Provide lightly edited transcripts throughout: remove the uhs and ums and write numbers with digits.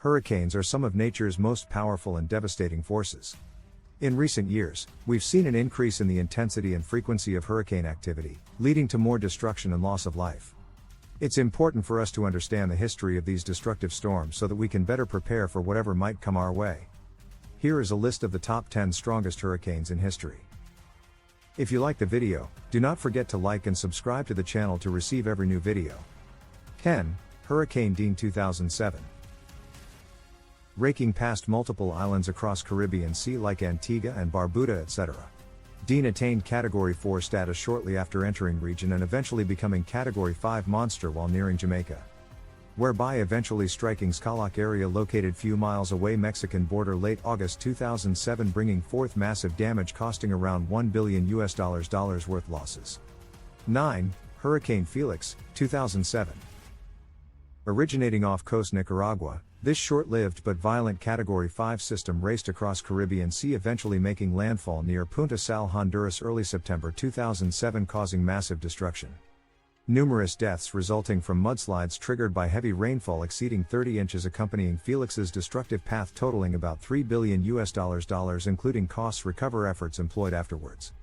Hurricanes are some of nature's most powerful and devastating forces. In recent years, we've seen an increase in the intensity and frequency of hurricane activity, leading to more destruction and loss of life. It's important for us to understand the history of these destructive storms so that we can better prepare for whatever might come our way. Here is a list of the top 10 strongest hurricanes in history. If you like the video, do not forget to like and subscribe to the channel to receive every new video. 10. Hurricane Dean 2007. Raking past multiple islands across Caribbean Sea like Antigua and Barbuda, etc. Dean attained Category 4 status shortly after entering region and eventually becoming Category 5 monster while nearing Jamaica, whereby eventually striking Scallock area located few miles away Mexican border late August 2007, bringing forth massive damage costing around $1 billion worth losses. 9. Hurricane Felix, 2007. Originating off coast Nicaragua, this short-lived but violent Category 5 system raced across Caribbean Sea, eventually making landfall near Punta Sal, Honduras early September 2007, causing massive destruction. Numerous deaths resulting from mudslides triggered by heavy rainfall exceeding 30 inches accompanying Felix's destructive path, totaling about $3 billion including costs recover efforts employed afterwards.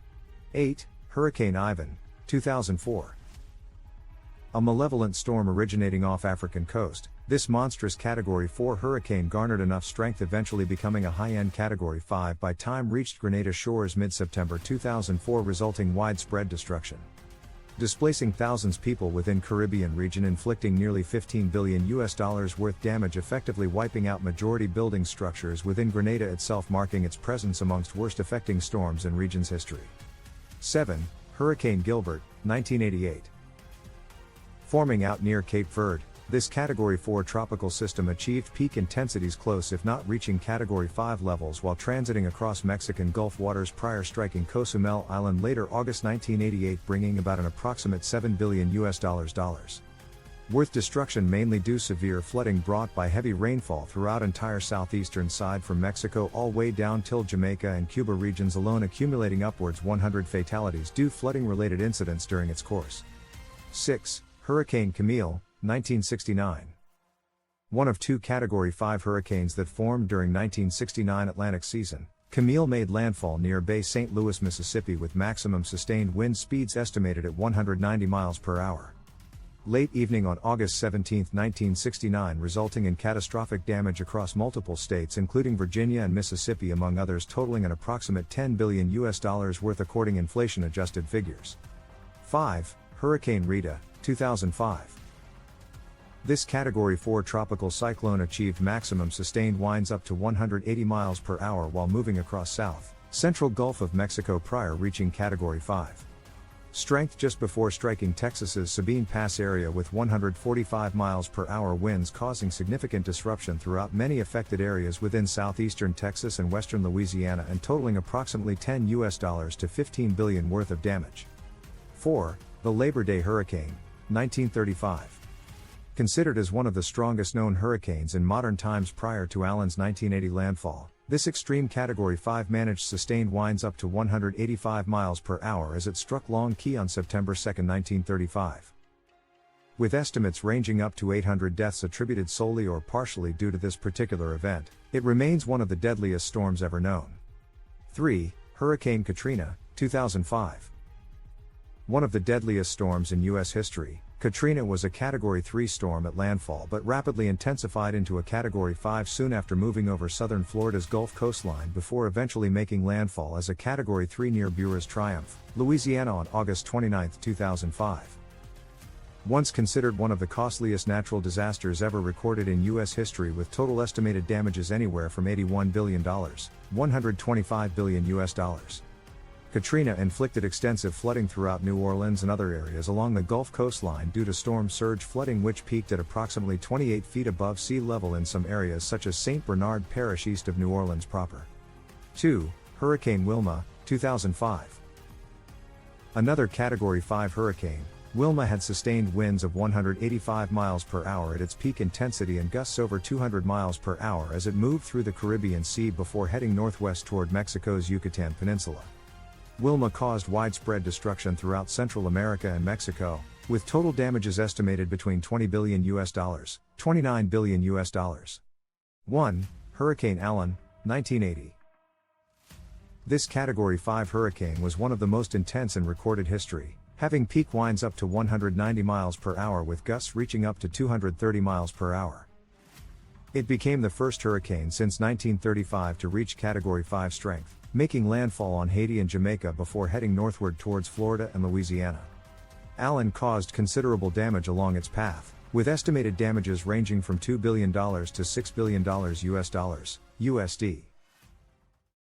8. Hurricane Ivan, 2004. A malevolent storm originating off African coast, this monstrous Category 4 hurricane garnered enough strength, eventually becoming a high-end Category 5 by time reached Grenada shores mid-September 2004, resulting widespread destruction, displacing thousands people within Caribbean region, inflicting nearly $15 billion worth damage, effectively wiping out majority building structures within Grenada itself, marking its presence amongst worst affecting storms in region's history. 7. Hurricane Gilbert, 1988. Forming out near Cape Verde, this Category 4 tropical system achieved peak intensities close if not reaching Category 5 levels while transiting across Mexican Gulf waters prior striking Cozumel Island later August 1988, bringing about an approximate $7 billion worth destruction, mainly due severe flooding brought by heavy rainfall throughout entire southeastern side from Mexico all way down till Jamaica and Cuba regions alone, accumulating upwards 100 fatalities due flooding related incidents during its course. 6. Hurricane Camille, 1969. One of two Category 5 hurricanes that formed during 1969 Atlantic season, Camille made landfall near Bay St. Louis, Mississippi with maximum sustained wind speeds estimated at 190 miles per hour. Late evening on August 17, 1969, resulting in catastrophic damage across multiple states including Virginia and Mississippi among others, totaling an approximate $10 billion worth according inflation adjusted figures. 5. Hurricane Rita, 2005. This Category 4 tropical cyclone achieved maximum sustained winds up to 180 miles per hour while moving across south central Gulf of Mexico prior reaching Category 5 strength just before striking Texas's Sabine Pass area with 145 miles per hour winds, causing significant disruption throughout many affected areas within southeastern Texas and western Louisiana and totaling approximately $10 to $15 billion worth of damage. 4. The Labor Day Hurricane, 1935. Considered as one of the strongest known hurricanes in modern times prior to Allen's 1980 landfall, this extreme Category 5 managed sustained winds up to 185 miles per hour as it struck Long Key on September 2, 1935. With estimates ranging up to 800 deaths attributed solely or partially due to this particular event, it remains one of the deadliest storms ever known. 3. Hurricane Katrina, 2005. One of the deadliest storms in U.S. history, Katrina was a Category 3 storm at landfall but rapidly intensified into a Category 5 soon after moving over southern Florida's Gulf coastline before eventually making landfall as a Category 3 near Beura's Triumph, Louisiana on August 29, 2005. Once considered one of the costliest natural disasters ever recorded in U.S. history, with total estimated damages anywhere from $81 billion, $125 billion. Katrina inflicted extensive flooding throughout New Orleans and other areas along the Gulf coastline due to storm surge flooding, which peaked at approximately 28 feet above sea level in some areas such as St. Bernard Parish east of New Orleans proper. 2. Hurricane Wilma, 2005. Another Category 5 hurricane, Wilma had sustained winds of 185 miles per hour at its peak intensity and gusts over 200 miles per hour as it moved through the Caribbean Sea before heading northwest toward Mexico's Yucatan Peninsula. Wilma caused widespread destruction throughout Central America and Mexico, with total damages estimated between $20 billion, $29 billion. 1. Hurricane Allen, 1980. This Category 5 hurricane was one of the most intense in recorded history, having peak winds up to 190 miles per hour with gusts reaching up to 230 miles per hour. It became the first hurricane since 1935 to reach Category 5 strength, making landfall on Haiti and Jamaica before heading northward towards Florida and Louisiana. Allen caused considerable damage along its path, with estimated damages ranging from $2 billion to $6 billion US dollars, USD.